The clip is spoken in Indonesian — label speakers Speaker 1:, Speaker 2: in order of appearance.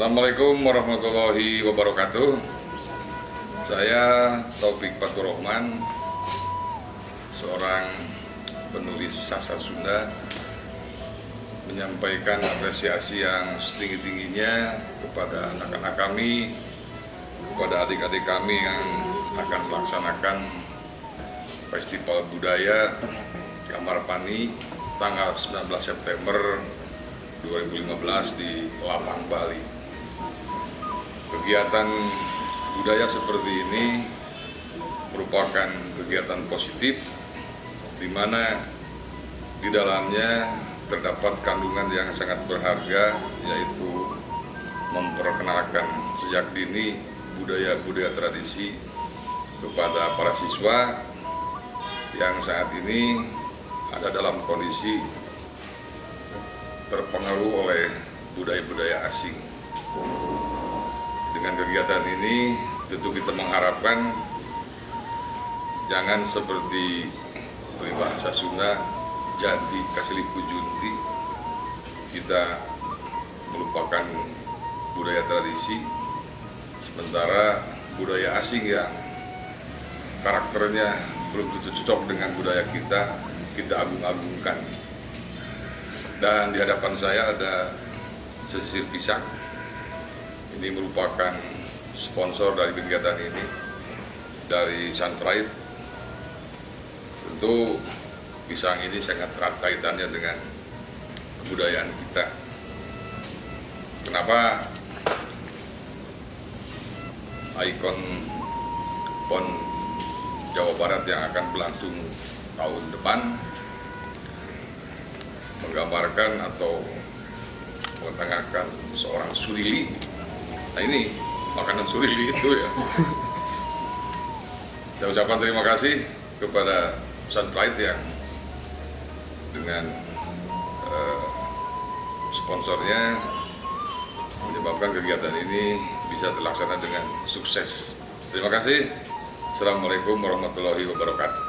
Speaker 1: Assalamualaikum warahmatullahi wabarakatuh. Saya Taufik Faturrahman, seorang penulis sastra Sunda, menyampaikan apresiasi yang setinggi-tingginya kepada anak-anak kami, kepada adik-adik kami yang akan melaksanakan Festival Budaya Kamarpani tanggal 19 September 2015 di Lapang, Bali. Kegiatan budaya seperti ini merupakan kegiatan positif di mana di dalamnya terdapat kandungan yang sangat berharga, yaitu memperkenalkan sejak dini budaya-budaya tradisi kepada para siswa yang saat ini ada dalam kondisi terpengaruh oleh budaya-budaya asing. Dengan kegiatan ini tentu kita mengharapkan jangan seperti peribahasa Sunda, jati kasiliku junti, kita melupakan budaya tradisi, sementara budaya asing yang karakternya belum tentu cocok dengan budaya kita agung-agungkan. Dan di hadapan saya ada sesisir pisang. Ini merupakan sponsor dari kegiatan ini, dari Sunpride. Tentu pisang ini sangat erat kaitannya dengan kebudayaan kita. Kenapa ikon PON Jawa Barat yang akan berlangsung tahun depan menggambarkan atau mengetengahkan seorang surili. Nah, ini makanan surili itu ya. Saya ucapkan terima kasih kepada Sunpride yang dengan sponsornya menyebabkan kegiatan ini bisa terlaksana dengan sukses. Terima kasih. Assalamualaikum warahmatullahi wabarakatuh.